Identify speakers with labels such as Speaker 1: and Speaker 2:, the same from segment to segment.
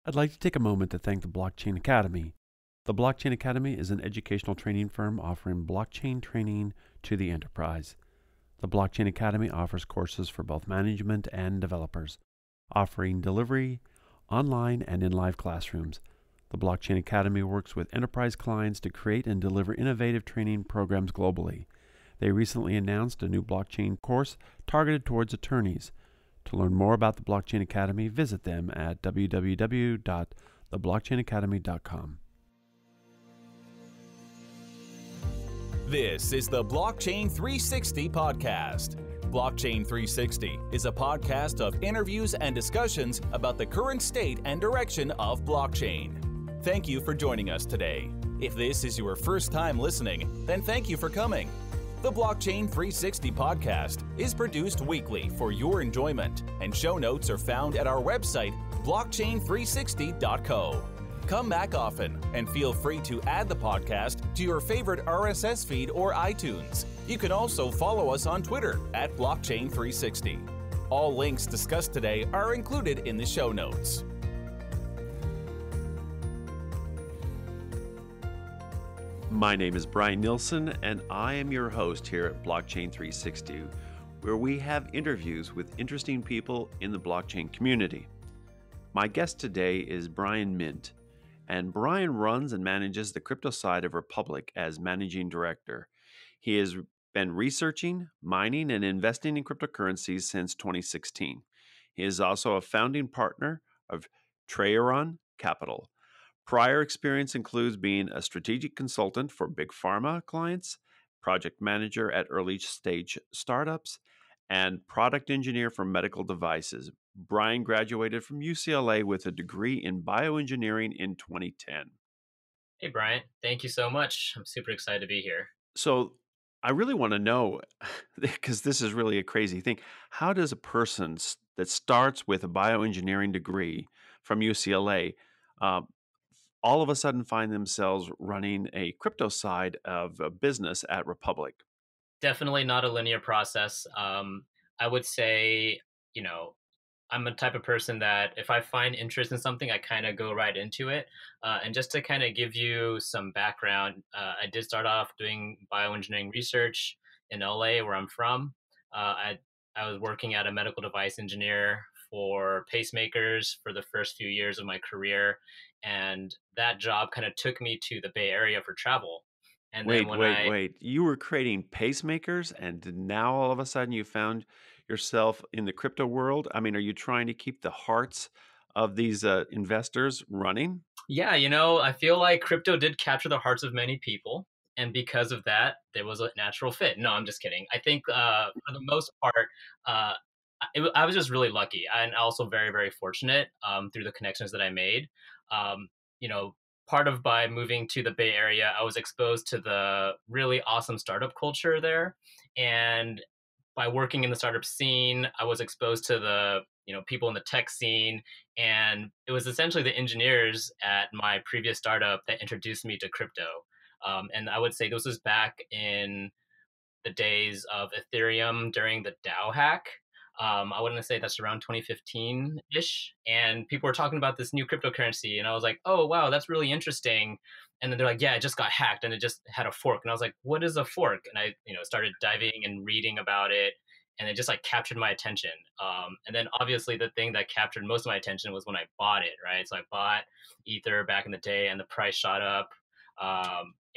Speaker 1: I'd like to take a moment to thank the Blockchain Academy. The Blockchain Academy is an educational training firm offering blockchain training to the enterprise. The Blockchain Academy offers courses for both management and developers, offering delivery online and in live classrooms. The Blockchain Academy works with enterprise clients to create and deliver innovative training programs globally. They recently announced a new blockchain course targeted towards attorneys. To learn more about the Blockchain Academy, visit them at www.theblockchainacademy.com.
Speaker 2: This is the Blockchain 360 podcast. Blockchain 360 is a podcast of interviews and discussions about the current state and direction of blockchain. Thank you for joining us today. If this is your first time listening, then thank you for coming. The Blockchain 360 podcast is produced weekly for your enjoyment, and show notes are found at our website, blockchain360.co. Come back often and feel free to add the podcast to your favorite RSS feed or iTunes. You can also follow us on Twitter at Blockchain360. All links discussed today are included in the show notes.
Speaker 1: My name is Bryan Nielsen, and I am your host here at Blockchain 360, where we have interviews with interesting people in the blockchain community. My guest today is Bryan Myint, and Bryan runs and manages the crypto side of Republic as managing director. He has been researching, mining, and investing in cryptocurrencies since 2016. He is also a founding partner of Traeron Capital. Prior experience includes being a strategic consultant for big pharma clients, project manager at early stage startups, and product engineer for medical devices. Bryan graduated from UCLA with a degree in bioengineering in 2010.
Speaker 3: Hey, Bryant. Thank you so much. I'm super excited to be here.
Speaker 1: So I really want to know, because this is really a crazy thing, how does a person that starts with a bioengineering degree from UCLA all of a sudden find themselves running a crypto side of a business at Republic?
Speaker 3: Definitely not a linear process. I would say, I'm a type of person that if I find interest in something, I kind of go right into it. And just to kind of give you some background, I did start off doing bioengineering research in LA, where I'm from. I was working at a medical device engineer for pacemakers for the first few years of my career. And that job kind of took me to the Bay Area for travel. And then
Speaker 1: Wait. You were creating pacemakers, and now all of a sudden you found yourself in the crypto world? I mean, are you trying to keep the hearts of these investors running?
Speaker 3: Yeah, I feel like crypto did capture the hearts of many people. And because of that, there was a natural fit. No, I'm just kidding. I think for the most part, uh, I was just really lucky and also very, very fortunate through the connections that I made. Um, you know, Part of by moving to the Bay Area, I was exposed to the really awesome startup culture there. And by working in the startup scene, I was exposed to the people in the tech scene, and it was essentially the engineers at my previous startup that introduced me to crypto. And I would say this was back in the days of Ethereum during the DAO hack. I wouldn't say that's around 2015 ish. And people were talking about this new cryptocurrency. And I was like, oh, wow, that's really interesting. And then they're like, yeah, it just got hacked and it just had a fork. And I was like, what is a fork? And I, started diving and reading about it. And it just like captured my attention. And then obviously the thing that captured most of my attention was when I bought it, right? So I bought Ether back in the day and the price shot up.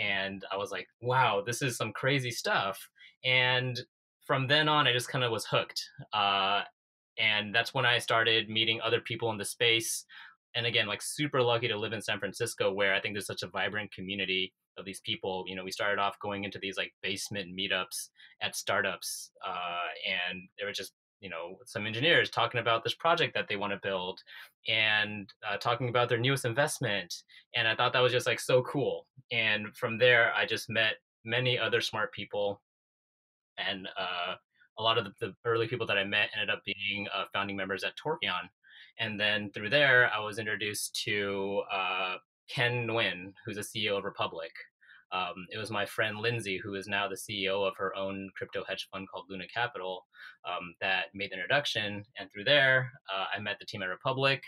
Speaker 3: And I was like, wow, this is some crazy stuff. And from then on, I just kind of was hooked. And that's when I started meeting other people in the space. And again, like super lucky to live in San Francisco, where I think there's such a vibrant community of these people. We started off going into these like basement meetups at startups, and there were just some engineers talking about this project that they want to build, and talking about their newest investment. And I thought that was just like so cool. And from there, I just met many other smart people, and a lot of the early people that I met ended up being founding members at Torkion. And then through there, I was introduced to Ken Nguyen, who's a CEO of Republic. It was my friend Lindsay, who is now the CEO of her own crypto hedge fund called Luna Capital, that made the introduction. And through there, I met the team at Republic.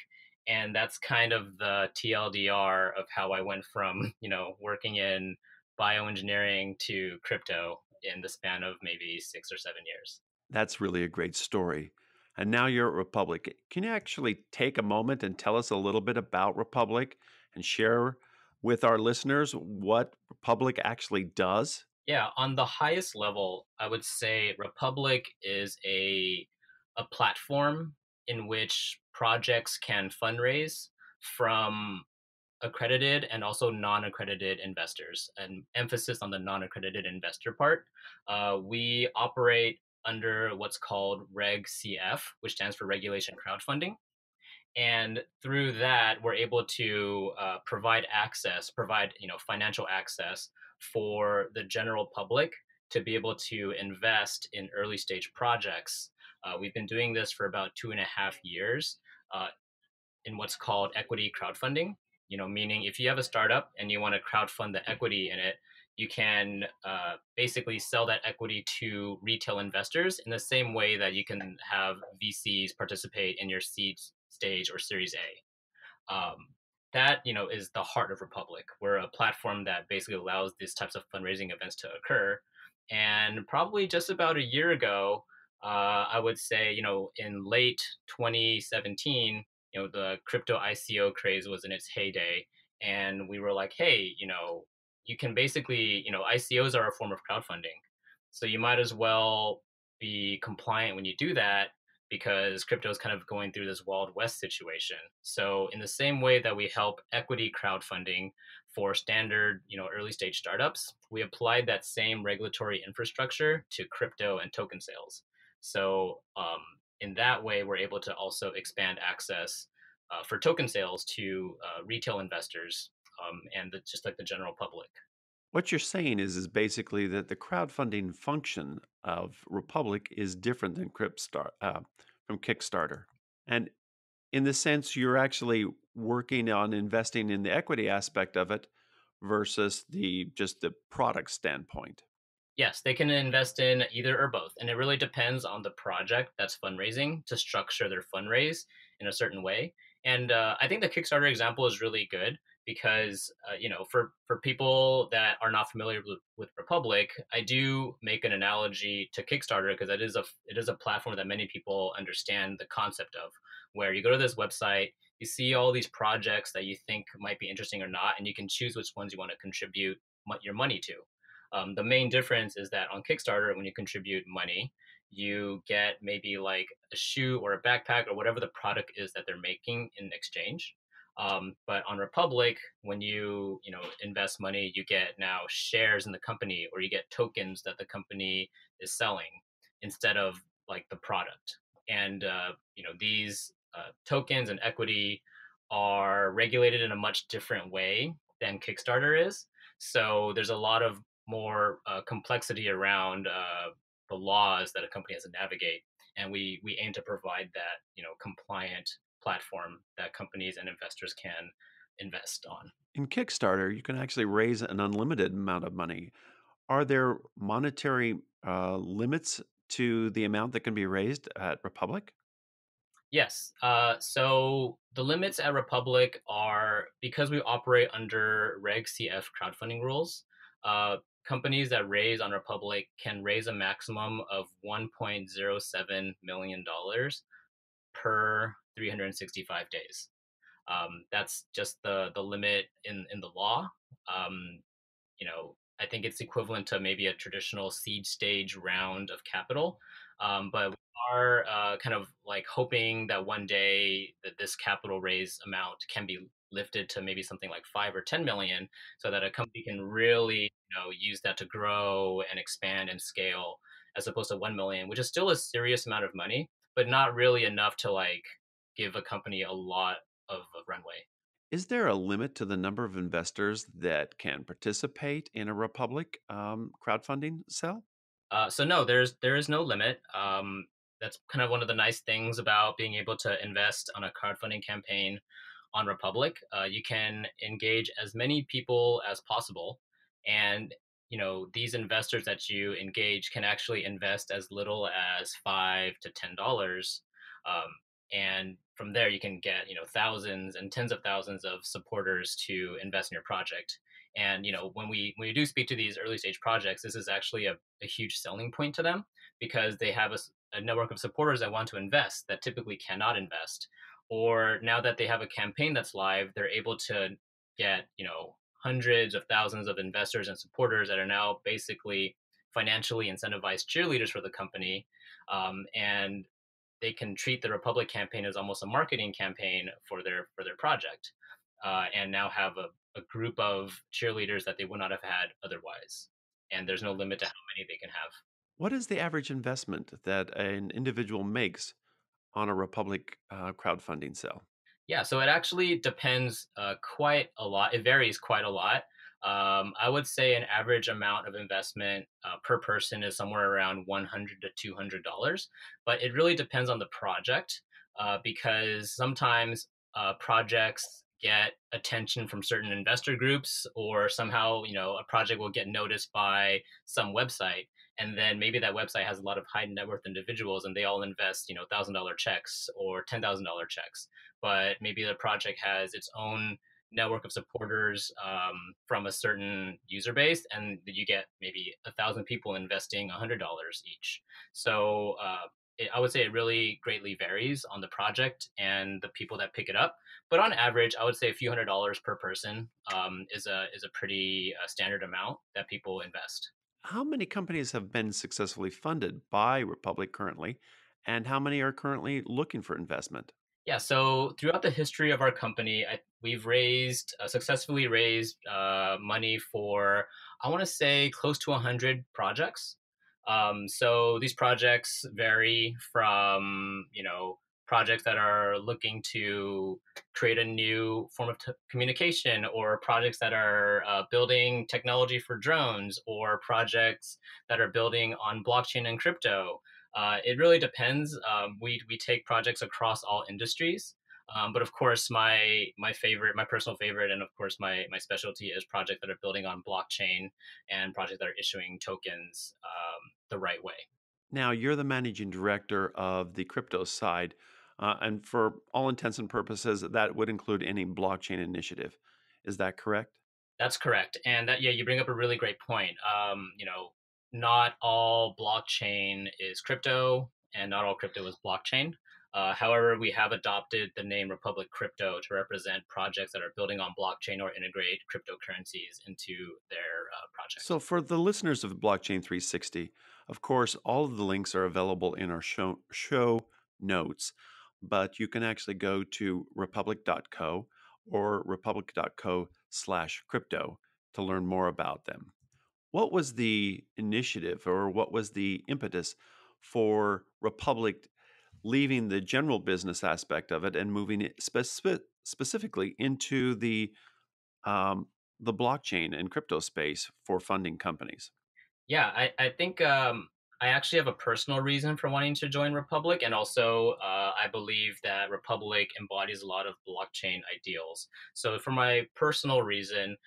Speaker 3: And that's kind of the TLDR of how I went from, working in bioengineering to crypto in the span of maybe 6 or 7 years.
Speaker 1: That's really a great story. And now you're at Republic. Can you actually take a moment and tell us a little bit about Republic and share with our listeners what Republic actually does?
Speaker 3: Yeah, on the highest level, I would say Republic is a platform in which projects can fundraise from accredited and also non-accredited investors, and emphasis on the non-accredited investor part. We operate under what's called Reg CF, which stands for Regulation Crowdfunding. And through that, we're able to provide financial access for the general public to be able to invest in early stage projects. We've been doing this for about 2.5 years. Uh, in what's called equity crowdfunding. Meaning if you have a startup and you want to crowdfund the equity in it, you can basically sell that equity to retail investors in the same way that you can have VCs participate in your seed stage or Series A. That is the heart of Republic. We're a platform that basically allows these types of fundraising events to occur. And probably just about a year ago, I would say, in late 2017, the crypto ICO craze was in its heyday, and we were like, hey, you can basically, ICOs are a form of crowdfunding, so you might as well be compliant when you do that because crypto is kind of going through this Wild West situation. So, in the same way that we help equity crowdfunding for standard, early stage startups, we applied that same regulatory infrastructure to crypto and token sales. So, in that way, we're able to also expand access for token sales to retail investors and just like the general public.
Speaker 1: What you're saying is basically that the crowdfunding function of Republic is different than from Kickstarter. And in the sense you're actually working on investing in the equity aspect of it versus the product standpoint.
Speaker 3: Yes, they can invest in either or both. And it really depends on the project that's fundraising to structure their fundraise in a certain way. And I think the Kickstarter example is really good because, for people that are not familiar with Republic, I do make an analogy to Kickstarter because it is a platform that many people understand the concept of, where you go to this website, you see all these projects that you think might be interesting or not, and you can choose which ones you want to contribute your money to. The main difference is that on Kickstarter, when you contribute money, you get maybe like a shoe or a backpack or whatever the product is that they're making in exchange. But on Republic, when you invest money, you get now shares in the company, or you get tokens that the company is selling instead of like the product. And these tokens and equity are regulated in a much different way than Kickstarter is. So there's a lot of more complexity around the laws that a company has to navigate, and we aim to provide that compliant platform that companies and investors can invest on.
Speaker 1: In Kickstarter, you can actually raise an unlimited amount of money. Are there monetary limits to the amount that can be raised at Republic?
Speaker 3: Yes. So the limits at Republic are because we operate under Reg CF crowdfunding rules. Companies that raise on Republic can raise a maximum of $1.07 million per 365 days. That's just the limit in the law. Um, I think it's equivalent to maybe a traditional seed stage round of capital. But we are kind of like hoping that one day that this capital raise amount can be lifted to maybe something like 5 or 10 million, so that a company can really use that to grow and expand and scale, as opposed to 1 million, which is still a serious amount of money, but not really enough to like give a company a lot of runway.
Speaker 1: Is there a limit to the number of investors that can participate in a Republic crowdfunding cell?
Speaker 3: So no, there is no limit. That's kind of one of the nice things about being able to invest on a crowdfunding campaign on Republic. You can engage as many people as possible, and these investors that you engage can actually invest as little as $5 to $10. And from there, you can get, thousands and tens of thousands of supporters to invest in your project. And, when we do speak to these early stage projects, this is actually a huge selling point to them because they have a network of supporters that want to invest that typically cannot invest. Or now that they have a campaign that's live, they're able to get, hundreds of thousands of investors and supporters that are now basically financially incentivized cheerleaders for the company. And they can treat the Republic campaign as almost a marketing campaign for their project, and now have a group of cheerleaders that they would not have had otherwise. And there's no limit to how many they can have.
Speaker 1: What is the average investment that an individual makes on a Republic crowdfunding sale?
Speaker 3: Yeah, so it actually depends quite a lot. It varies quite a lot. I would say an average amount of investment per person is somewhere around $100 to $200, but it really depends on the project because sometimes projects get attention from certain investor groups, or somehow a project will get noticed by some website, and then maybe that website has a lot of high net worth individuals, and they all invest $1,000 checks or $10,000 checks, but maybe the project has its own network of supporters from a certain user base, and you get maybe 1,000 people investing $100 each. So I would say it really greatly varies on the project and the people that pick it up. But on average, I would say a few $100s per person is a pretty standard amount that people invest.
Speaker 1: How many companies have been successfully funded by Republic currently, and how many are currently looking for investment?
Speaker 3: Yeah, so throughout the history of our company, we've successfully raised money for, I want to say, close to 100 projects. So these projects vary from, projects that are looking to create a new form of communication, or projects that are building technology for drones, or projects that are building on blockchain and crypto. It really depends. We take projects across all industries, but of course, my personal favorite, and of course my specialty is projects that are building on blockchain and projects that are issuing tokens the right way.
Speaker 1: Now, you're the managing director of the crypto side, and for all intents and purposes, that would include any blockchain initiative. Is that correct?
Speaker 3: That's correct, and yeah, you bring up a really great point. Not all blockchain is crypto, and not all crypto is blockchain. However, we have adopted the name Republic Crypto to represent projects that are building on blockchain or integrate cryptocurrencies into their project.
Speaker 1: So, for the listeners of Blockchain 360, of course, all of the links are available in our show notes, but you can actually go to republic.co or republic.co/crypto to learn more about them. What was the initiative or what was the impetus for Republic leaving the general business aspect of it and moving it specifically into the blockchain and crypto space for funding companies?
Speaker 3: Yeah, I think I actually have a personal reason for wanting to join Republic, and also I believe that Republic embodies a lot of blockchain ideals. So, for my personal reason,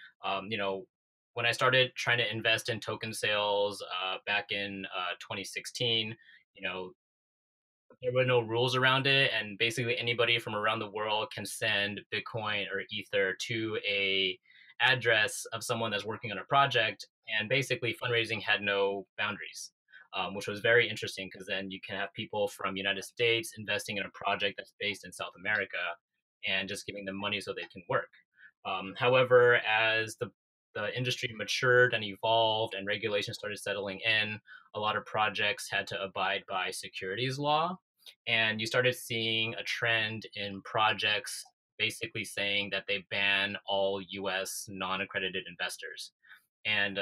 Speaker 3: when I started trying to invest in token sales back in 2016, you know, there were no rules around it, and basically anybody from around the world can send Bitcoin or Ether to a address of someone that's working on a project, and basically fundraising had no boundaries, which was very interesting because then you can have people from United States investing in a project that's based in South America and just giving them money so they can work. However, as the industry matured and evolved and regulations started settling in, a lot of projects had to abide by securities law, and you started seeing a trend in projects basically saying that they ban all U.S. non-accredited investors. And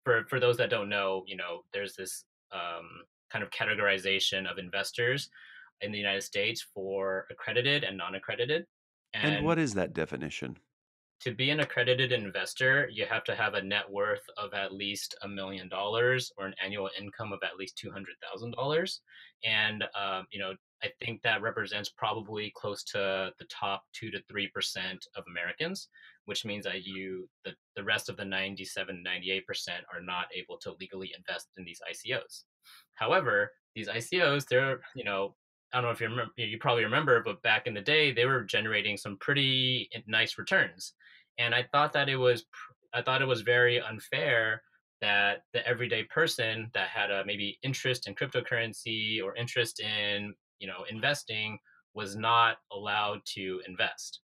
Speaker 3: for those that don't know, there's this kind of categorization of investors in the United States for accredited and non-accredited.
Speaker 1: And
Speaker 3: And
Speaker 1: what is that definition?
Speaker 3: to be an accredited investor, you have to have a net worth of at least $1 million or an annual income of at least $200,000. And, I think that represents probably close to the top 2 to 3% of Americans, which means that the rest of the 97, 98% are not able to legally invest in these ICOs. However, these ICOs, they're, I don't know if you remember, you probably remember, but back in the day, they were generating some pretty nice returns. And I thought it was very unfair that the everyday person that had a maybe interest in cryptocurrency or interest in, investing was not allowed to invest.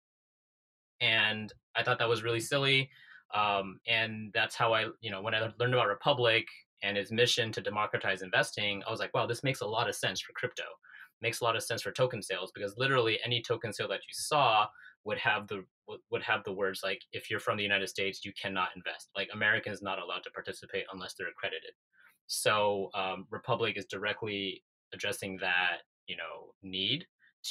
Speaker 3: And I thought that was really silly. And that's how when I learned about Republic and its mission to democratize investing, I was like, wow, this makes a lot of sense for crypto. Makes a lot of sense for token sales, because literally any token sale that you saw would have the words like, if you're from the United States, you cannot invest. Like, Americans not allowed to participate unless they're accredited. So Republic is directly addressing that, need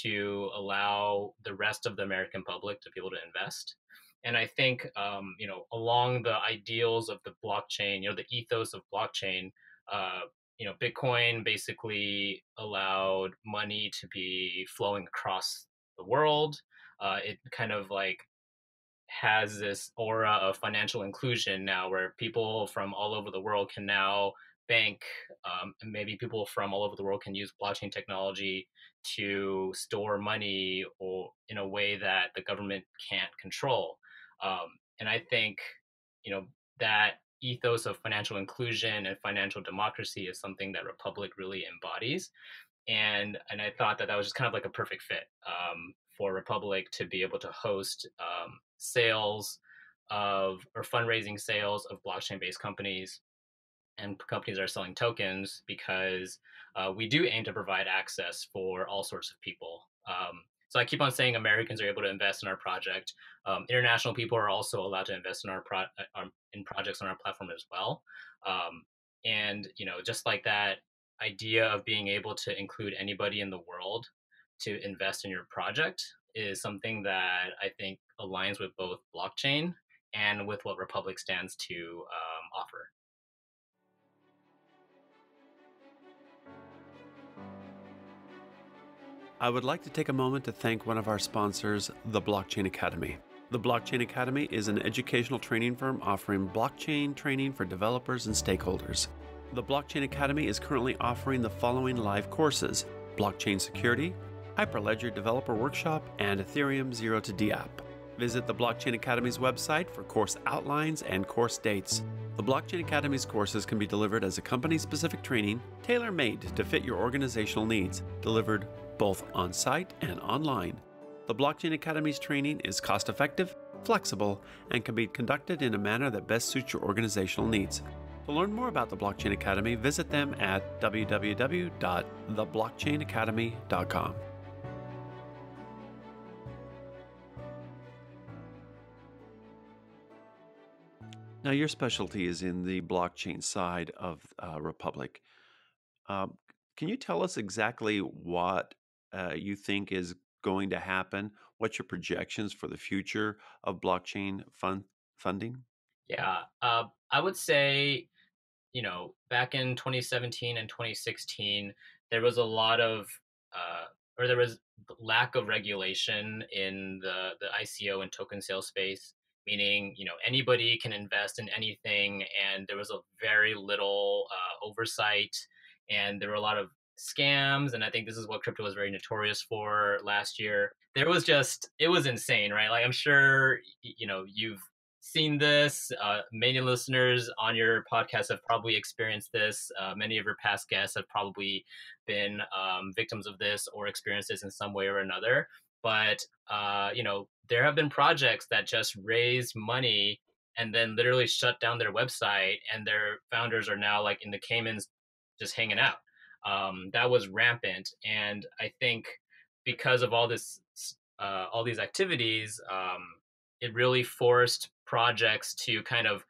Speaker 3: to allow the rest of the American public to be able to invest. And I think, along the ideals of the blockchain, the ethos of blockchain, Bitcoin basically allowed money to be flowing across the world. It kind of like has this aura of financial inclusion now, where people from all over the world can now bank, and maybe people from all over the world can use blockchain technology to store money, or in a way that the government can't control. And I think, that ethos of financial inclusion and financial democracy is something that Republic really embodies. And I thought that that was just kind of like a perfect fit, for Republic to be able to host, sales of or fundraising sales of blockchain based companies and companies that are selling tokens, because we do aim to provide access for all sorts of people. So I keep on saying Americans are able to invest in our project. International people are also allowed to invest in in projects on our platform as well. And just like that idea of being able to include anybody in the world to invest in your project is something that I think aligns with both blockchain and with what Republic stands to offer.
Speaker 1: I would like to take a moment to thank one of our sponsors, the Blockchain Academy. The Blockchain Academy is an educational training firm offering blockchain training for developers and stakeholders. The Blockchain Academy is currently offering the following live courses: Blockchain Security, Hyperledger Developer Workshop, and Ethereum Zero to DApp. Visit the Blockchain Academy's website for course outlines and course dates. The Blockchain Academy's courses can be delivered as a company-specific training, tailor-made to fit your organizational needs, delivered both on-site and online. The Blockchain Academy's training is cost-effective, flexible, and can be conducted in a manner that best suits your organizational needs. To learn more about the Blockchain Academy, visit them at www.theblockchainacademy.com. Now, your specialty is in the blockchain side of Republic. Um, can you tell us exactly what you think is going to happen? What's your projections for the future of blockchain funding?
Speaker 3: Yeah, I would say, back in 2017 and 2016, there was a lot of, or there was lack of regulation in the ICO and token sales space, meaning, anybody can invest in anything, and there was a very little oversight, and there were a lot of scams. And I think this is what crypto was very notorious for last year. It was insane, right? Like, I'm sure, you've seen this. Many listeners on your podcast have probably experienced this. Many of your past guests have probably been victims of this or experienced this in some way or another. But there have been projects that just raised money and then literally shut down their website, and their founders are now like in the Caymans, just hanging out. That was rampant, and I think because of all these activities, it really forced projects to kind of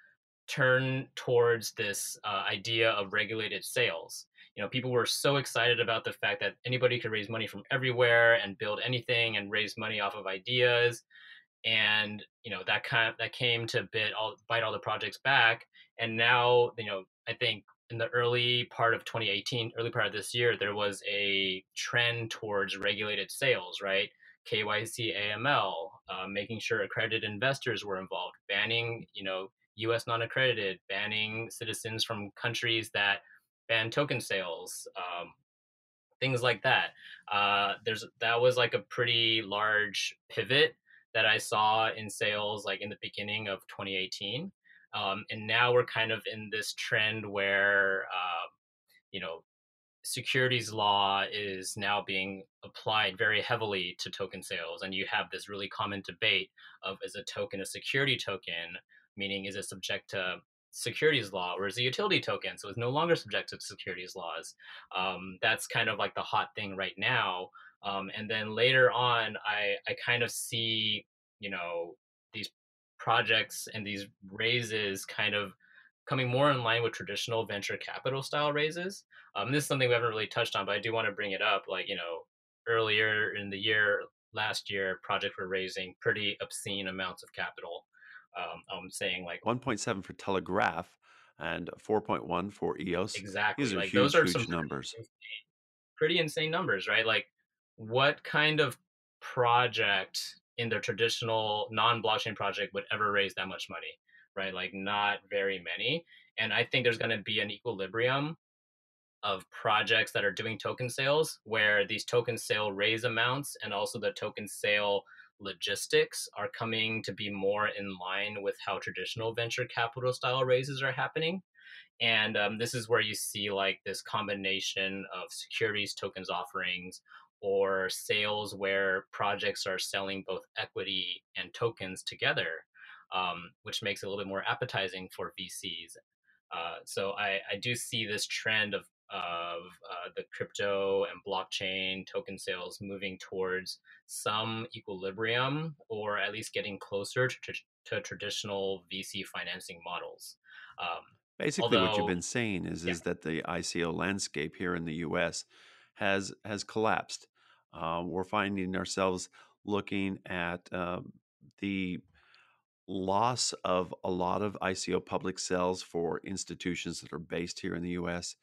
Speaker 3: turn towards this idea of regulated sales. People were so excited about the fact that anybody could raise money from everywhere and build anything and raise money off of ideas, and that came to bite all the projects back. And now, I think in the early part of 2018, early part of this year, there was a trend towards regulated sales, right? KYC, AML, making sure accredited investors were involved, banning, U.S. non-accredited, banning citizens from countries that ban token sales, things like that. That was like a pretty large pivot that I saw in sales like in the beginning of 2018. And now we're kind of in this trend where you know securities law is now being applied very heavily to token sales, and you have this really common debate of, is a token a security token, meaning is it subject to securities law, or is it a utility token so it's no longer subject to securities laws. That's kind of like the hot thing right now. And then later on, I kind of see, these projects and these raises kind of coming more in line with traditional venture capital style raises. This is something we haven't really touched on, but I do want to bring it up. Like, earlier in the year, last year, projects were raising pretty obscene amounts of capital. I'm saying like
Speaker 1: 1.7 for Telegraph and 4.1 for EOS.
Speaker 3: exactly
Speaker 1: These are
Speaker 3: like those
Speaker 1: huge,
Speaker 3: are some
Speaker 1: huge numbers.
Speaker 3: pretty insane numbers, right? Like, what kind of project in the traditional non-blockchain project would ever raise that much money, right? Like, not very many. And I think there's going to be an equilibrium of projects that are doing token sales where these token sale raise amounts and also the token sale logistics are coming to be more in line with how traditional venture capital style raises are happening. And this is where you see like this combination of securities tokens offerings or sales where projects are selling both equity and tokens together, which makes it a little bit more appetizing for VCs. So I do see this trend of the crypto and blockchain token sales moving towards some equilibrium, or at least getting closer to traditional VC financing models. Um,
Speaker 1: Basically, what you've
Speaker 3: although,
Speaker 1: been saying is
Speaker 3: yeah,
Speaker 1: is that the ICO landscape here in the U.S. has collapsed. We're finding ourselves looking at the loss of a lot of ICO public sales for institutions that are based here in the U.S.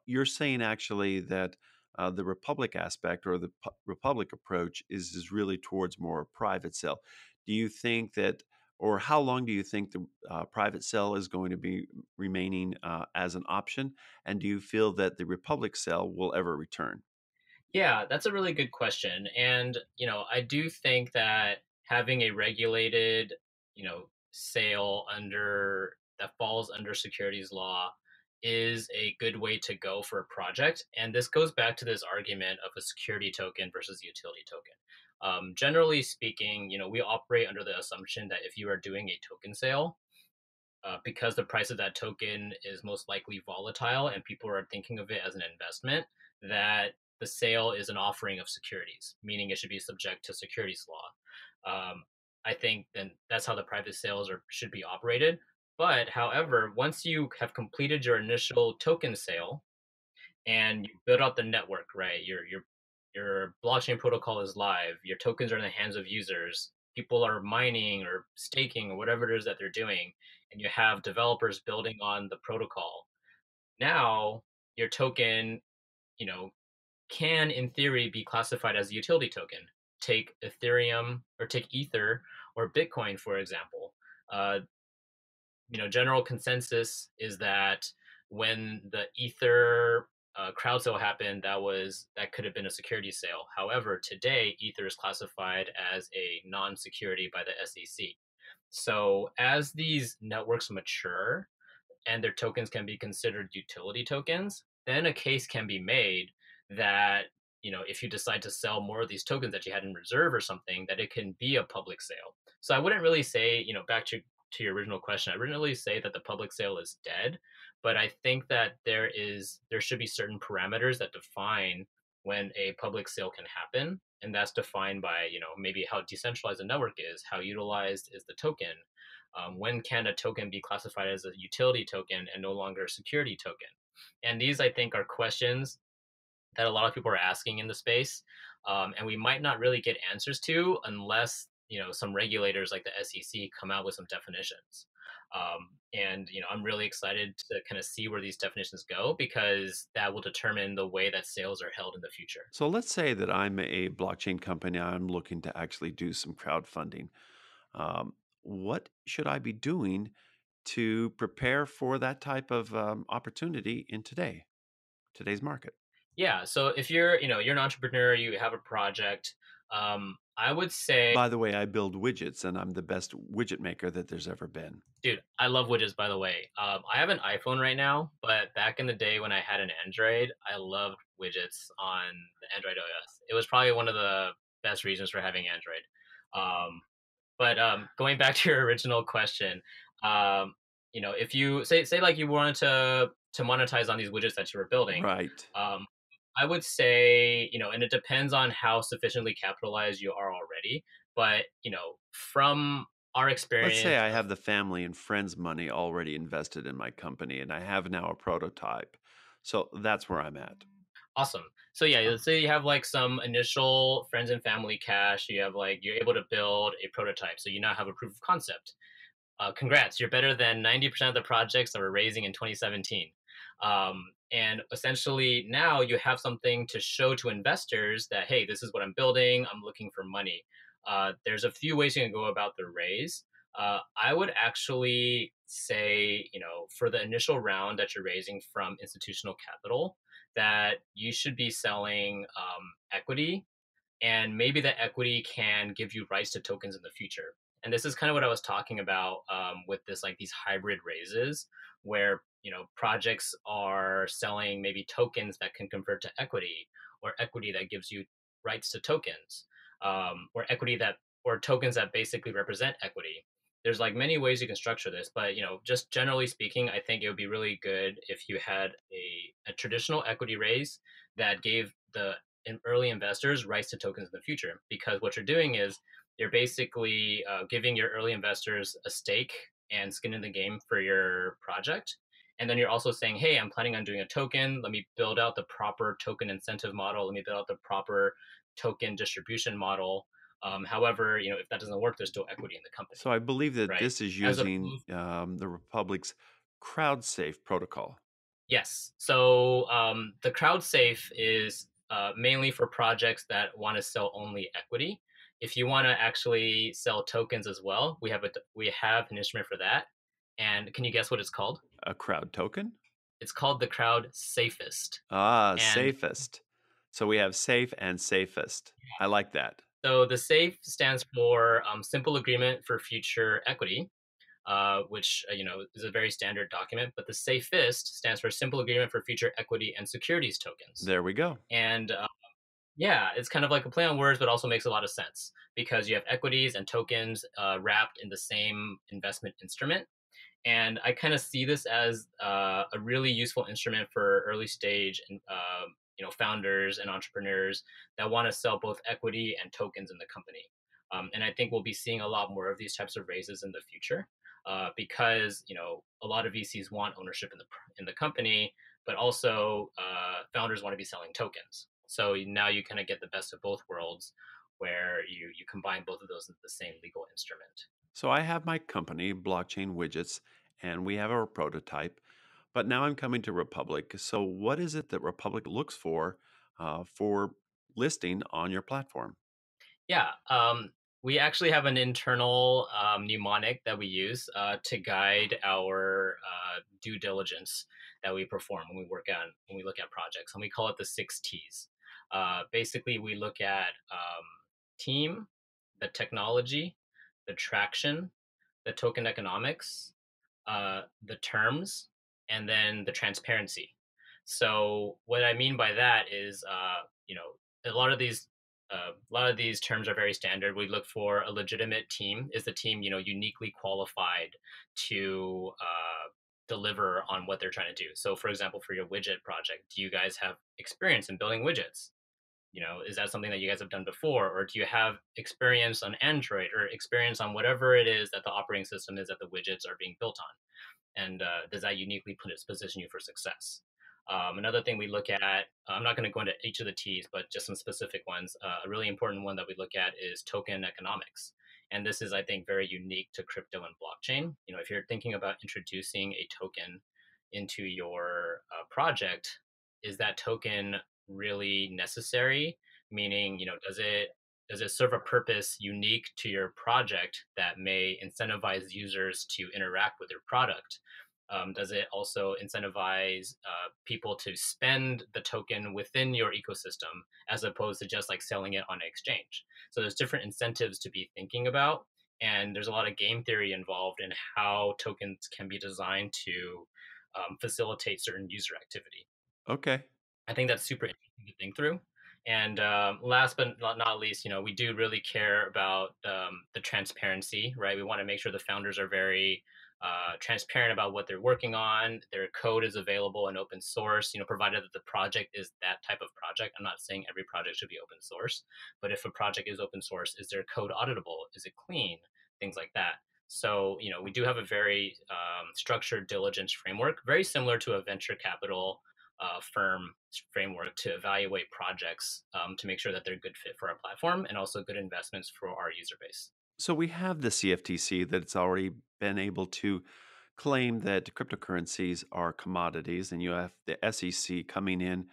Speaker 1: You're saying actually that the Republic aspect or the Republic approach is really towards more private sale. Do you think that, or how long do you think the private sale is going to be remaining as an option? And do you feel that the Republic sale will ever return?
Speaker 3: yeah, that's a really good question. And, I do think that having a regulated, sale under that falls under securities law is a good way to go for a project. And this goes back to this argument of a security token versus a utility token. Generally speaking, we operate under the assumption that if you are doing a token sale, because the price of that token is most likely volatile and people are thinking of it as an investment, that the sale is an offering of securities, meaning it should be subject to securities law. I think then that's how the private sales should be operated. But however, once you have completed your initial token sale, and you build out the network, right? Your blockchain protocol is live. Your tokens are in the hands of users. People are mining or staking or whatever it is that they're doing, and you have developers building on the protocol. Now your token, you know, can in theory be classified as a utility token. Take Ethereum or take Ether or Bitcoin, for example. Uh, General consensus is that when the Ether crowd sale happened, that could have been a security sale. However, today Ether is classified as a non-security by the SEC. So as these networks mature, and their tokens can be considered utility tokens, then a case can be made that, if you decide to sell more of these tokens that you had in reserve or something, that it can be a public sale. So I wouldn't really say, back to your original question, I wouldn't really say that the public sale is dead, but I think that there should be certain parameters that define when a public sale can happen. And that's defined by, maybe how decentralized the network is, how utilized is the token, when can a token be classified as a utility token and no longer a security token? And these, I think, are questions that a lot of people are asking in the space, and we might not really get answers to unless some regulators like the SEC come out with some definitions. And I'm really excited to kind of see where these definitions go, because that will determine the way that sales are held in the future.
Speaker 1: So let's say that I'm a blockchain company. I'm looking to actually do some crowdfunding. Um, what should I be doing to prepare for that type of opportunity in today's market?
Speaker 3: Yeah. So if you're, you're an entrepreneur, you have a project, I would say,
Speaker 1: By the way, I build widgets and I'm the best widget maker that there's ever been.
Speaker 3: dude, I love widgets, by the way. I have an iPhone right now, but back in the day when I had an Android, I loved widgets on the Android OS. It was probably one of the best reasons for having Android. But going back to your original question, um, if you say like you wanted to monetize on these widgets that you were building,
Speaker 1: Right.
Speaker 3: um, I would say, and it depends on how sufficiently capitalized you are already. But from our
Speaker 1: Let's say
Speaker 3: experience
Speaker 1: I
Speaker 3: of
Speaker 1: have the family and friends money already invested in my company and I have now a prototype. So that's where I'm at.
Speaker 3: awesome. So yeah, let's say you have like some initial friends and family cash. You have like you're able to build a prototype, so you now have a proof of concept. Congrats, you're better than 90% of the projects that were raising in 2017. And essentially, now you have something to show to investors that, hey, this is what I'm building. I'm looking for money. There's a few ways you can go about the raise. I would actually say, for the initial round that you're raising from institutional capital, that you should be selling equity, and maybe that equity can give you rights to tokens in the future. And this is kind of what I was talking about with this, like these hybrid raises, where projects are selling maybe tokens that can convert to equity, or equity that gives you rights to tokens, or equity that or tokens that basically represent equity. There's like many ways you can structure this, but just generally speaking, I think it would be really good if you had a traditional equity raise that gave the early investors rights to tokens in the future, because what you're doing is you're basically giving your early investors a stake and skin in the game for your project. And then you're also saying, hey, I'm planning on doing a token. Let me build out the proper token incentive model. Let me build out the proper token distribution model. However, if that doesn't work, there's still equity in the company,
Speaker 1: So I believe that
Speaker 3: right?
Speaker 1: this is
Speaker 3: As
Speaker 1: using
Speaker 3: opposed
Speaker 1: the Republic's crowd safe protocol.
Speaker 3: Yes. So the crowd safe is mainly for projects that want to sell only equity. If you want to actually sell tokens as well, we have an instrument for that. And can you guess what it's called?
Speaker 1: A crowd token?
Speaker 3: It's called the crowd safest.
Speaker 1: Ah,
Speaker 3: And
Speaker 1: safest. So we have safe and safest. I like that.
Speaker 3: so the SAFE stands for Simple Agreement for Future Equity, which is a very standard document. But the safest stands for Simple Agreement for Future Equity and Securities Tokens.
Speaker 1: There we go.
Speaker 3: And yeah, it's kind of like a play on words, but also makes a lot of sense because you have equities and tokens wrapped in the same investment instrument. And I kind of see this as a really useful instrument for early stage and founders and entrepreneurs that want to sell both equity and tokens in the company. And I think we'll be seeing a lot more of these types of raises in the future because a lot of VCs want ownership in the company, but also founders want to be selling tokens. So now you kind of get the best of both worlds, where you combine both of those into the same legal instrument.
Speaker 1: So I have my company, Blockchain Widgets, and we have our prototype. But now I'm coming to Republic. So what is it that Republic looks for listing on your platform?
Speaker 3: Yeah, we actually have an internal mnemonic that we use to guide our due diligence that we perform when we look at projects, and we call it the 6 T's. Basically, we look at team, the technology, the traction, the token economics, the terms, and then the transparency. So what I mean by that is, a lot of these terms are very standard. We look for a legitimate team. Is the team, uniquely qualified to deliver on what they're trying to do? So, for example, for your widget project, do you guys have experience in building widgets? Is that something that you guys have done before, or do you have experience on Android or experience on whatever it is that the operating system is that the widgets are being built on? And does that uniquely position you for success? Another thing we look at, I'm not going to go into each of the T's, but just some specific ones. A really important one that we look at is token economics. And this is, I think, very unique to crypto and blockchain. If you're thinking about introducing a token into your project, is that token really necessary? Meaning, does it serve a purpose unique to your project that may incentivize users to interact with your product? Does it also incentivize people to spend the token within your ecosystem as opposed to just like selling it on an exchange? So there's different incentives to be thinking about, and there's a lot of game theory involved in how tokens can be designed to facilitate certain user activity.
Speaker 1: Okay.
Speaker 3: I think that's super interesting to think through. And last but not least, we do really care about the transparency, right? We want to make sure the founders are very transparent about what they're working on. Their code is available in open source, provided that the project is that type of project. I'm not saying every project should be open source, but if a project is open source, is their code auditable? Is it clean? Things like that. So, we do have a very structured diligence framework, very similar to a venture capital firm framework to evaluate projects to make sure that they're a good fit for our platform and also good investments for our user base.
Speaker 1: So we have the CFTC that's already been able to claim that cryptocurrencies are commodities, and you have the SEC coming in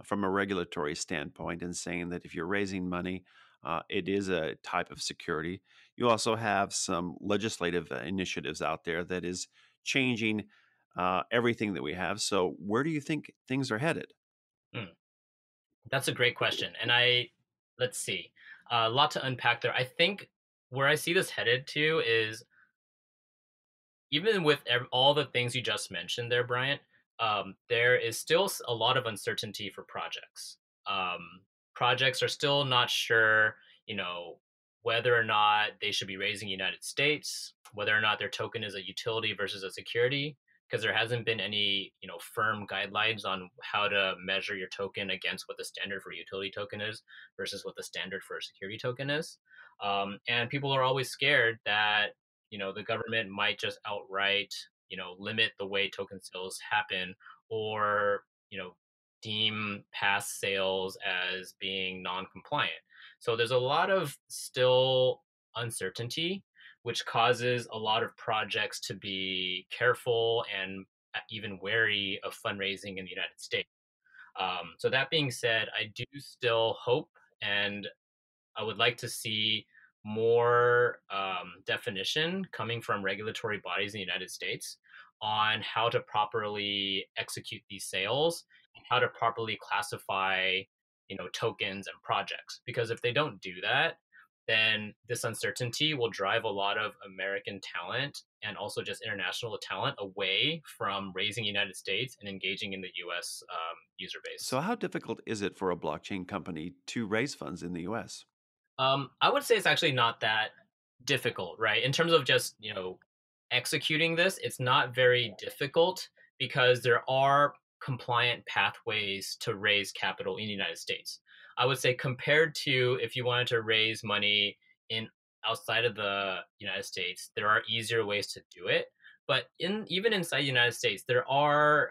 Speaker 1: from a regulatory standpoint and saying that if you're raising money, it is a type of security. You also have some legislative initiatives out there that is changing everything that we have. So where do you think things are headed?
Speaker 3: Hmm. That's a great question. And let's see, a lot to unpack there. I think where I see this headed to is even with all the things you just mentioned there, Bryant, there is still a lot of uncertainty for projects. Projects are still not sure, you know, whether or not they should be raising United States, whether or not their token is a utility versus a security, because there hasn't been any, firm guidelines on how to measure your token against what the standard for a utility token is versus what the standard for a security token is. And people are always scared that the government might just outright limit the way token sales happen, or deem past sales as being non-compliant. So there's a lot of still uncertainty, which causes a lot of projects to be careful and even wary of fundraising in the United States. So that being said, I do still hope, and I would like to see more definition coming from regulatory bodies in the United States on how to properly execute these sales and how to properly classify, tokens and projects. Because if they don't do that, then this uncertainty will drive a lot of American talent and also just international talent away from raising United States and engaging in the U.S. User base.
Speaker 1: So how difficult is it for a blockchain company to raise funds in the US?
Speaker 3: I would say it's actually not that difficult, right? In terms of just, executing this, it's not very difficult because there are compliant pathways to raise capital in the United States. I would say compared to if you wanted to raise money in outside of the United States, there are easier ways to do it. But even inside the United States, there are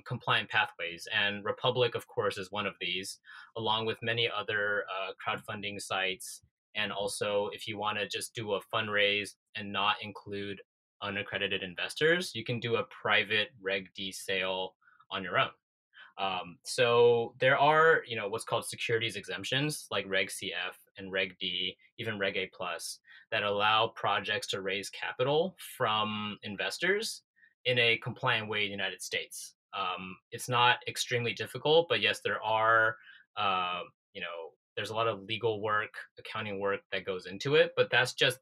Speaker 3: compliant pathways, and Republic, of course, is one of these, along with many other crowdfunding sites. And also, if you want to just do a fundraise and not include unaccredited investors, you can do a private Reg D sale on your own. So there are, what's called securities exemptions like Reg CF and Reg D, even Reg A plus, that allow projects to raise capital from investors in a compliant way in the United States. It's not extremely difficult, but yes, there are, uh, there's a lot of legal work, accounting work that goes into it, but that's just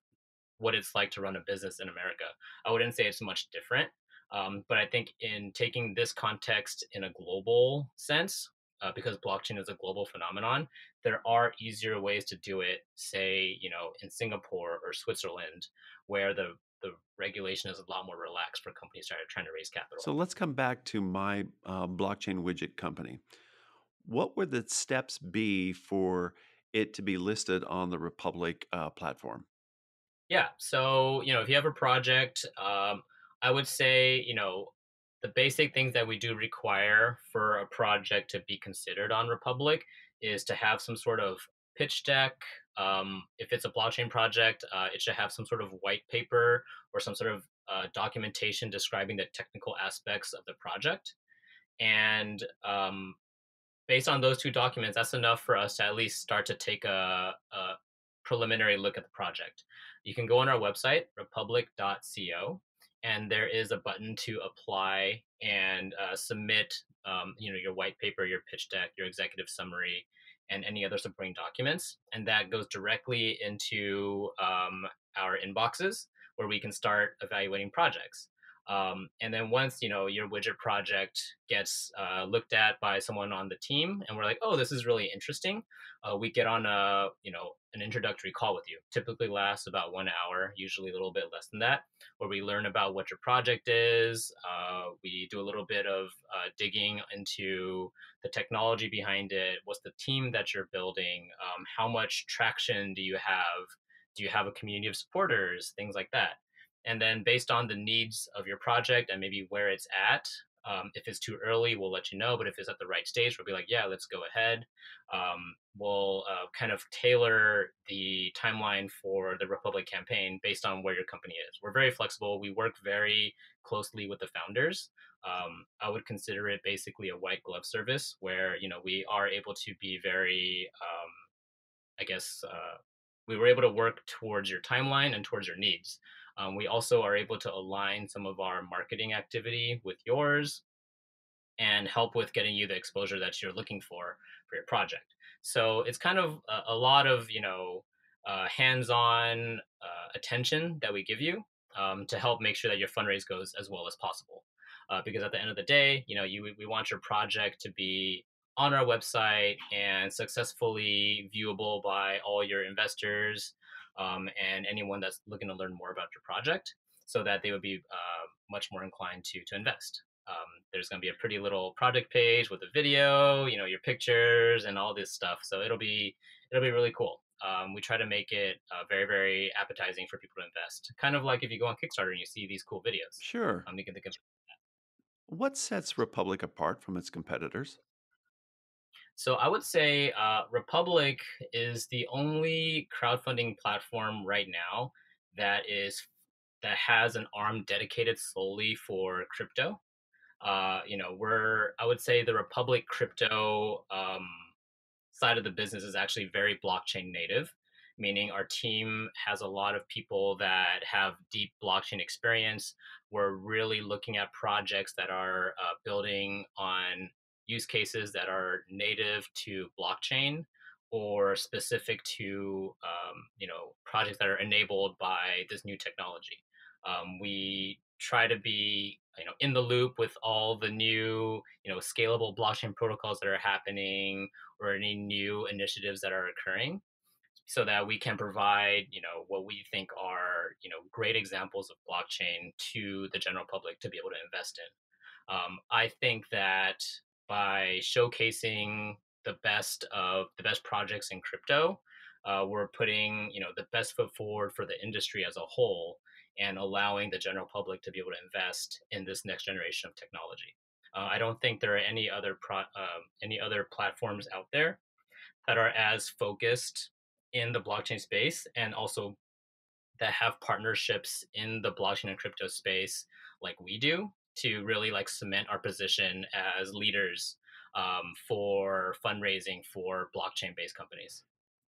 Speaker 3: what it's like to run a business in America. I wouldn't say it's much different. But I think in taking this context in a global sense, because blockchain is a global phenomenon, there are easier ways to do it, say, in Singapore or Switzerland, where the regulation is a lot more relaxed for companies trying to raise capital.
Speaker 1: So let's come back to my blockchain widget company. What would the steps be for it to be listed on the Republic platform?
Speaker 3: Yeah. So, if you have a project, I would say, the basic things that we do require for a project to be considered on Republic is to have some sort of pitch deck. If it's a blockchain project, it should have some sort of white paper or some sort of documentation describing the technical aspects of the project. And based on those two documents, that's enough for us to at least start to take a preliminary look at the project. You can go on our website, republic.co, and there is a button to apply and submit, your white paper, your pitch deck, your executive summary, and any other supporting documents, and that goes directly into our inboxes where we can start evaluating projects. And then once your widget project gets looked at by someone on the team, and we're like, oh, this is really interesting, we get on an introductory call with you. Typically lasts about 1 hour, usually a little bit less than that, where we learn about what your project is. We do a little bit of digging into the technology behind it. What's the team that you're building? How much traction do you have? Do you have a community of supporters? Things like that. And then based on the needs of your project and maybe where it's at, if it's too early, we'll let you know. But if it's at the right stage, we'll be like, yeah, let's go ahead. We'll kind of tailor the timeline for the Republic campaign based on where your company is. We're very flexible. We work very closely with the founders. I would consider it basically a white glove service where we are able to be very, I guess, we were able to work towards your timeline and towards your needs. We also are able to align some of our marketing activity with yours and help with getting you the exposure that you're looking for your project. So it's kind of a lot of hands-on attention that we give you to help make sure that your fundraise goes as well as possible. Because at the end of the day, we want your project to be on our website and successfully viewable by all your investors and anyone that's looking to learn more about your project, so that they would be much more inclined to invest. There's going to be a pretty little project page with a video, your pictures and all this stuff. So it'll be really cool. We try to make it very, very appetizing for people to invest. Kind of like if you go on Kickstarter and you see these cool videos.
Speaker 1: Sure.
Speaker 3: You can think of.
Speaker 1: What sets Republic apart from its competitors?
Speaker 3: So I would say Republic is the only crowdfunding platform right now that has an arm dedicated solely for crypto. I would say the Republic crypto side of the business is actually very blockchain native, meaning our team has a lot of people that have deep blockchain experience. We're really looking at projects that are building on use cases that are native to blockchain or specific to projects that are enabled by this new technology. We try to be in the loop with all the new scalable blockchain protocols that are happening or any new initiatives that are occurring, so that we can provide what we think are great examples of blockchain to the general public to be able to invest in. I think that by showcasing the best projects in crypto, we're putting the best foot forward for the industry as a whole and allowing the general public to be able to invest in this next generation of technology. I don't think there are any other platforms out there that are as focused in the blockchain space and also that have partnerships in the blockchain and crypto space like we do to really like cement our position as leaders for fundraising for blockchain based companies.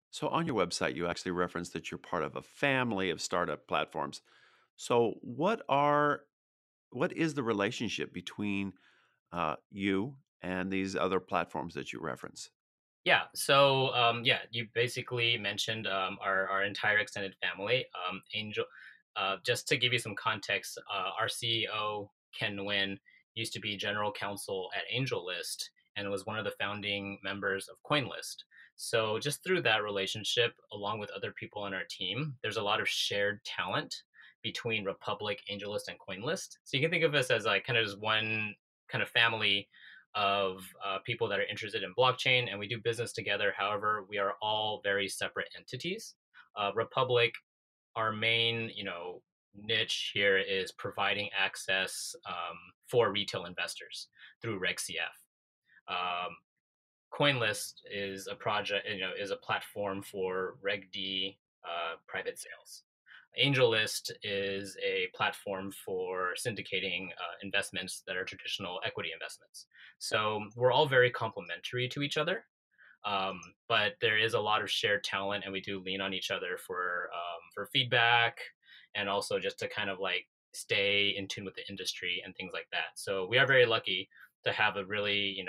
Speaker 1: So, on your website, you actually referenced that you're part of a family of startup platforms. So, what is the relationship between you and these other platforms that you reference?
Speaker 3: Yeah. So, yeah, you basically mentioned our entire extended family. Angel, just to give you some context, our CEO, Ken Nguyen, used to be general counsel at AngelList and was one of the founding members of CoinList. So, just through that relationship, along with other people on our team, there's a lot of shared talent between Republic, AngelList, and CoinList. So, you can think of us as like kind of just one kind of family of people that are interested in blockchain, and we do business together. However, we are all very separate entities. Republic, our main, niche here is providing access for retail investors through RegCF. Um, CoinList is a project, is a platform for Reg D private sales. AngelList is a platform for syndicating investments that are traditional equity investments. So we're all very complementary to each other, but there is a lot of shared talent, and we do lean on each other for feedback, and also just to kind of like stay in tune with the industry and things like that. So we are very lucky to have a really,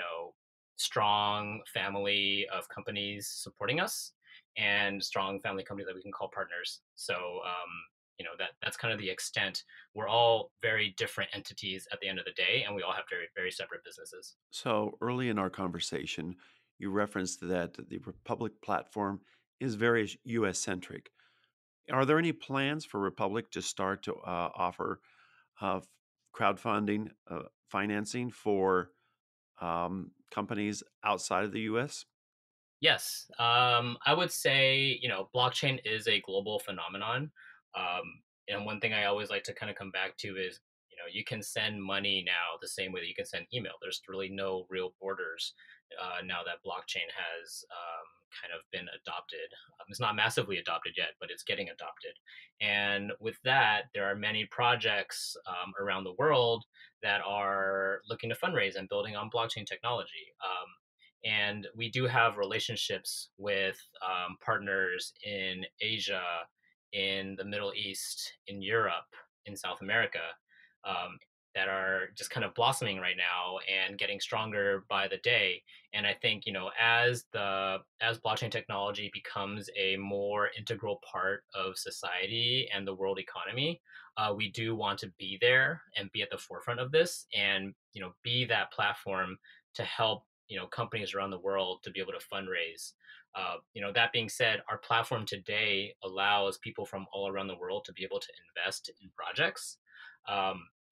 Speaker 3: strong family of companies supporting us and strong family companies that we can call partners. So, that's kind of the extent. We're all very different entities at the end of the day, and we all have very, very separate businesses.
Speaker 1: So early in our conversation, you referenced that the Republic platform is very US centric. Are there any plans for Republic to start to offer uh, crowdfunding financing for companies outside of the US?
Speaker 3: Yes, I would say blockchain is a global phenomenon, and one thing I always like to kind of come back to is you can send money now the same way that you can send email. There's really no real borders now that blockchain has kind of been adopted. It's not massively adopted yet, but it's getting adopted. And with that, there are many projects around the world that are looking to fundraise and building on blockchain technology. And we do have relationships with partners in Asia, in the Middle East, in Europe, in South America, um, that are just kind of blossoming right now and getting stronger by the day. And I think as blockchain technology becomes a more integral part of society and the world economy, we do want to be there and be at the forefront of this, and be that platform to help companies around the world to be able to fundraise. That being said, our platform today allows people from all around the world to be able to invest in projects.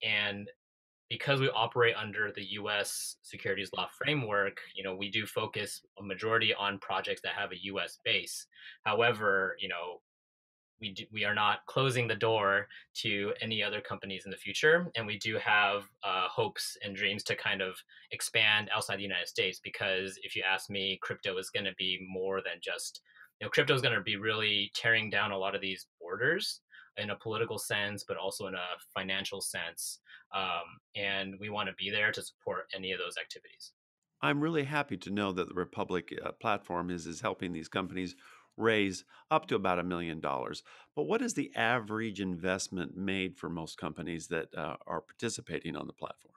Speaker 3: And because we operate under the U.S. securities law framework, we do focus a majority on projects that have a U.S. base. However, we are not closing the door to any other companies in the future, and we do have hopes and dreams to kind of expand outside the United States. Because if you ask me, crypto is going to be more than just crypto is going to be really tearing down a lot of these borders in a political sense, but also in a financial sense. And we want to be there to support any of those activities.
Speaker 1: I'm really happy to know that the Republic platform is helping these companies raise up to about $1 million. But what is the average investment made for most companies that are participating on the platform?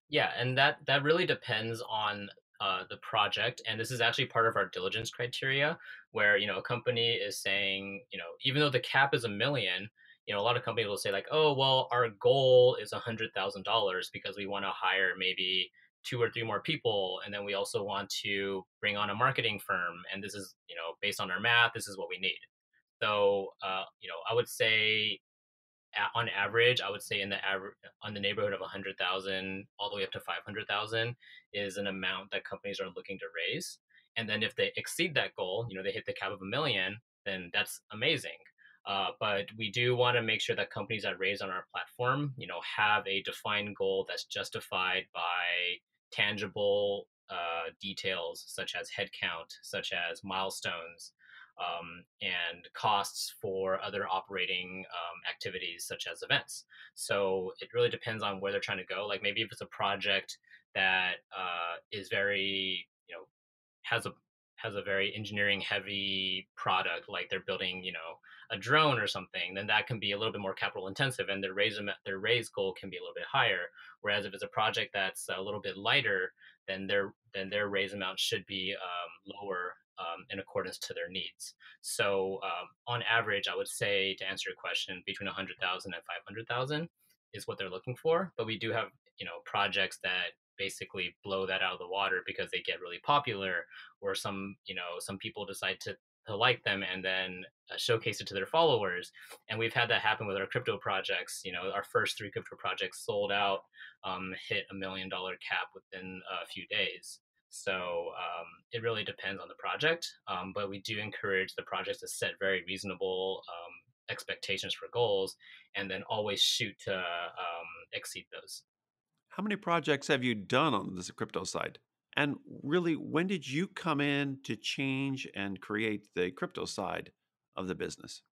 Speaker 3: Yeah, and that really depends on the project, and this is actually part of our diligence criteria, where a company is saying, even though the cap is 1 million, a lot of companies will say like, oh well, our goal is $100,000 because we want to hire maybe 2 or 3 more people, and then we also want to bring on a marketing firm, and this is based on our math, this is what we need. So I would say on average, I would say in the average on the neighborhood of 100,000 all the way up to 500,000 is an amount that companies are looking to raise. And then if they exceed that goal, they hit the cap of 1 million, then that's amazing. But we do want to make sure that companies that raise on our platform, have a defined goal that's justified by tangible details such as headcount, such as milestones, and costs for other operating activities such as events. So it really depends on where they're trying to go. Like maybe if it's a project that is very, has a very engineering heavy product, like they're building, a drone or something, then that can be a little bit more capital intensive, and their raise goal can be a little bit higher. Whereas if it's a project that's a little bit lighter, then their raise amount should be lower, in accordance to their needs. So on average, I would say, to answer your question, between 100,000 and 500,000 is what they're looking for. But we do have projects that basically blow that out of the water because they get really popular, or some people decide to like them and then showcase it to their followers. And we've had that happen with our crypto projects. Our first 3 crypto projects sold out, hit $1 million cap within a few days. So it really depends on the project, but we do encourage the projects to set very reasonable expectations for goals, and then always shoot to exceed those.
Speaker 1: How many projects have you done on this crypto side? And really, when did you come in to change and create the crypto side of the business?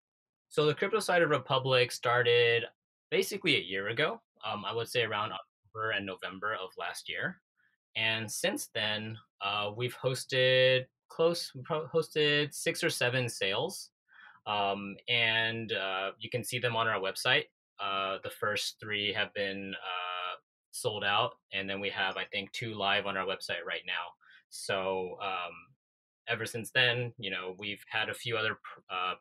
Speaker 3: So the crypto side of Republic started basically a year ago. I would say around October and November of last year. And since then, we've hosted 6 or 7 sales, and you can see them on our website. The first 3 have been sold out, and then we have, I think, 2 live on our website right now. So ever since then, we've had a few other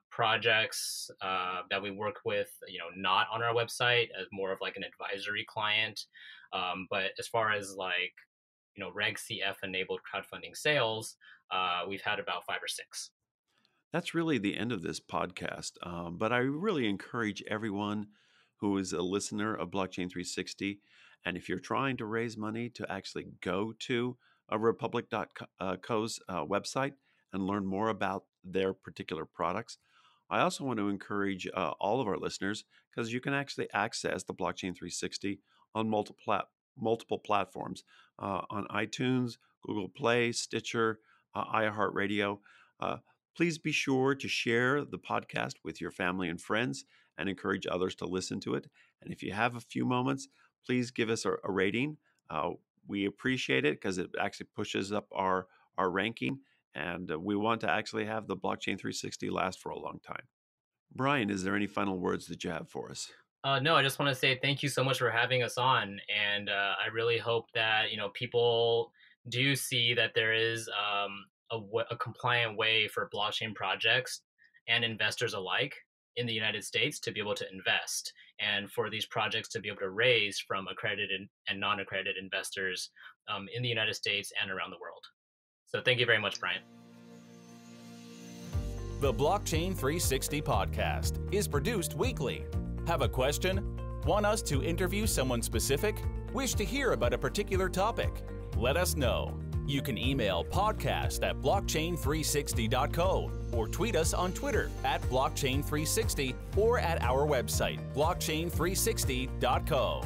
Speaker 3: projects that we work with, not on our website as more of like an advisory client. But as far as like, Reg CF enabled crowdfunding sales, we've had about 5 or 6.
Speaker 1: That's really the end of this podcast. But I really encourage everyone who is a listener of Blockchain 360, and if you're trying to raise money, to actually go to a Republic.co's website and learn more about their particular products. I also want to encourage all of our listeners, because you can actually access the Blockchain 360 on multiple platforms, on iTunes, Google Play, Stitcher, iHeartRadio. Uh, Please be sure to share the podcast with your family and friends and encourage others to listen to it. And if you have a few moments, please give us a rating. We appreciate it because it actually pushes up our ranking, and we want to actually have the Blockchain 360 last for a long time. Bryan, is there any final words that you have for us?
Speaker 3: No, I just want to say thank you so much for having us on, and I really hope that people do see that there is a compliant way for blockchain projects and investors alike in the United States to be able to invest, and for these projects to be able to raise from accredited and non-accredited investors in the United States and around the world. So thank you very much, Bryan.
Speaker 2: The Blockchain 360 podcast is produced weekly. Have a question? Want us to interview someone specific? Wish to hear about a particular topic? Let us know. You can email podcast@blockchain360.co or tweet us on Twitter @blockchain360 or at our website blockchain360.co.